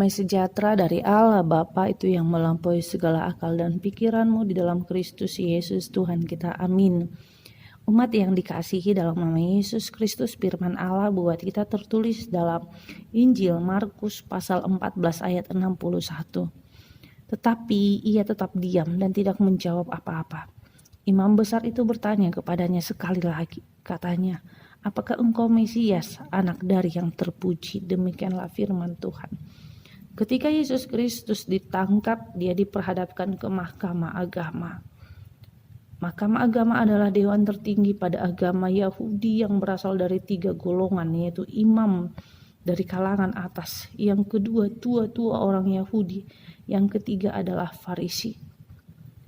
Damai sejahtera dari Allah Bapa itu yang melampaui segala akal dan pikiranmu di dalam Kristus Yesus Tuhan kita. Amin. Umat yang dikasihi dalam nama Yesus Kristus, firman Allah buat kita tertulis dalam Injil Markus pasal 14 ayat 61. Tetapi ia tetap diam dan tidak menjawab apa-apa. Imam besar itu bertanya kepadanya sekali lagi, katanya, "Apakah engkau Mesias, anak dari yang terpuji?" Demikianlah firman Tuhan. Ketika Yesus Kristus ditangkap, dia diperhadapkan ke mahkamah agama. Mahkamah agama adalah dewan tertinggi pada agama Yahudi yang berasal dari 3 golongan, yaitu imam dari kalangan atas, yang kedua tua-tua orang Yahudi, yang ketiga adalah Farisi.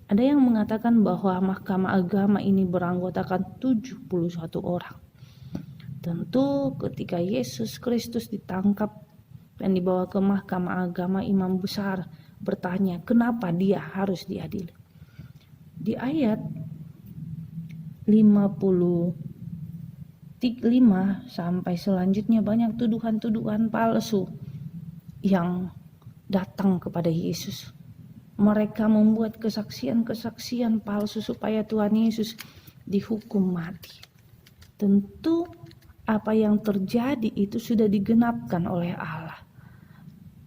Ada yang mengatakan bahwa mahkamah agama ini beranggotakan 71 orang. Tentu ketika Yesus Kristus ditangkap dan dibawa ke mahkamah agama, imam besar bertanya kenapa dia harus diadili. Di ayat 55 sampai selanjutnya banyak tuduhan-tuduhan palsu yang datang kepada Yesus. Mereka membuat kesaksian-kesaksian palsu supaya Tuhan Yesus dihukum mati. Tentu apa yang terjadi itu sudah digenapkan oleh Allah.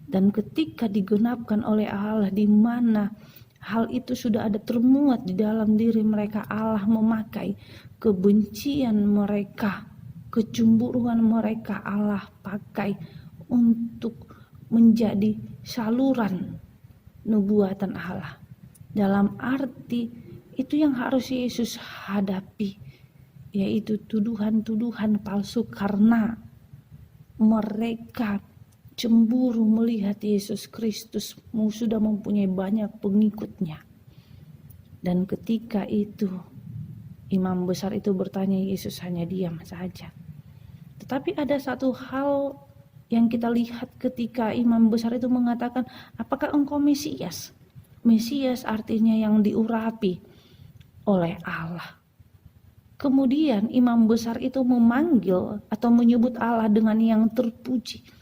Dan ketika digenapkan oleh Allah, di mana hal itu sudah ada termuat di dalam diri mereka, Allah memakai kebencian mereka, kecemburuan mereka, Allah pakai untuk menjadi saluran nubuatan Allah. Dalam arti itu yang harus Yesus hadapi, yaitu tuduhan-tuduhan palsu, karena mereka cemburu melihat Yesus Kristus sudah mempunyai banyak pengikutnya. Dan ketika itu imam besar itu bertanya, Yesus hanya diam saja. Tetapi ada satu hal yang kita lihat ketika imam besar itu mengatakan, "Apakah engkau Mesias?" Mesias artinya yang diurapi oleh Allah. Kemudian imam besar itu memanggil atau menyebut Allah dengan yang terpuji.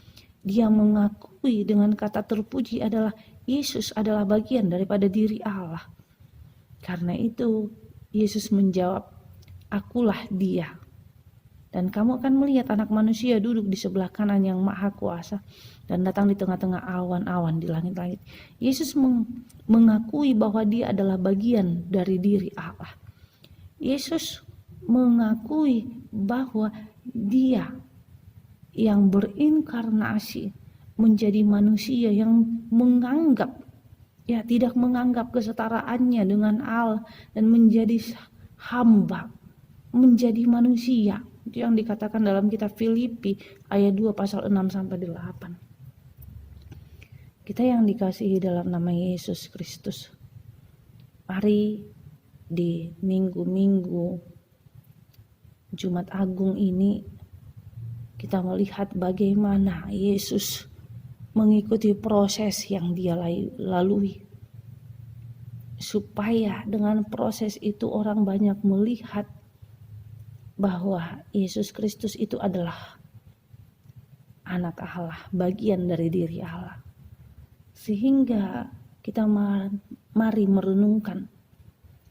Dia mengakui dengan kata terpuji adalah Yesus adalah bagian daripada diri Allah. Karena itu Yesus menjawab, "Akulah dia. Dan kamu akan melihat Anak Manusia duduk di sebelah kanan yang Maha Kuasa dan datang di tengah-tengah awan-awan di langit-langit." Yesus mengakui bahwa dia adalah bagian dari diri Allah. Yesus mengakui bahwa dia yang berinkarnasi menjadi manusia yang tidak menganggap kesetaraannya dengan Allah dan menjadi hamba, menjadi manusia. Itu yang dikatakan dalam kitab Filipi ayat 2 pasal 6 sampai 8. Kita yang dikasihi dalam nama Yesus Kristus, mari di minggu-minggu Jumat Agung ini kita melihat bagaimana Yesus mengikuti proses yang dia lalui, supaya dengan proses itu orang banyak melihat bahwa Yesus Kristus itu adalah anak Allah, bagian dari diri Allah. Sehingga kita mari merenungkan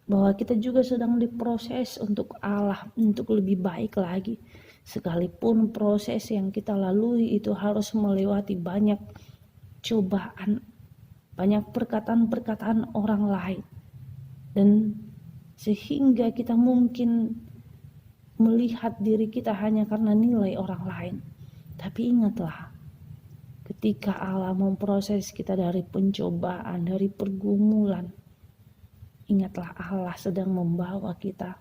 bahwa kita juga sedang diproses untuk Allah, untuk lebih baik lagi. Sekalipun proses yang kita lalui itu harus melewati banyak cobaan, banyak perkataan-perkataan orang lain, dan sehingga kita mungkin melihat diri kita hanya karena nilai orang lain. Tapi ingatlah, ketika Allah memproses kita dari pencobaan, dari pergumulan, ingatlah Allah sedang membawa kita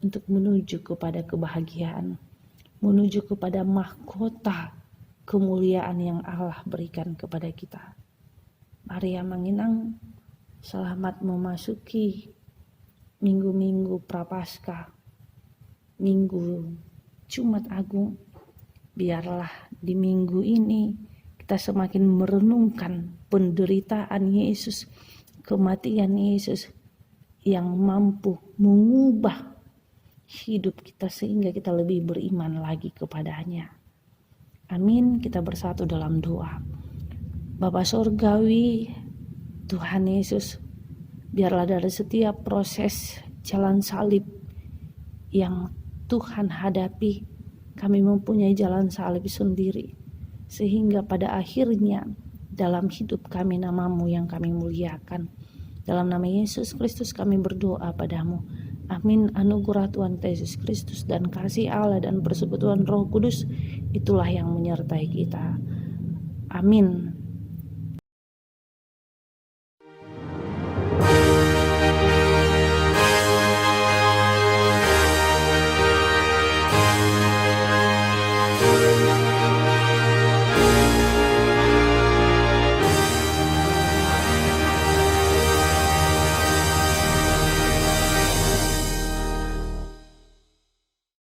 untuk menuju kepada kebahagiaan, menuju kepada mahkota kemuliaan yang Allah berikan kepada kita. Mari Manginang, selamat memasuki minggu-minggu Prapaskah, minggu Jumat Agung. Biarlah di minggu ini kita semakin merenungkan penderitaan Yesus, kematian Yesus yang mampu mengubah hidup kita sehingga kita lebih beriman lagi kepadanya. Amin. Kita bersatu dalam doa. Bapa Surgawi, Tuhan Yesus, biarlah dari setiap proses jalan salib yang Tuhan hadapi, kami mempunyai jalan salib sendiri, sehingga pada akhirnya dalam hidup kami namamu yang kami muliakan. Dalam nama Yesus Kristus kami berdoa padamu. Amin. Anugerah Tuhan Yesus Kristus dan kasih Allah dan persekutuan Roh Kudus itulah yang menyertai kita. Amin.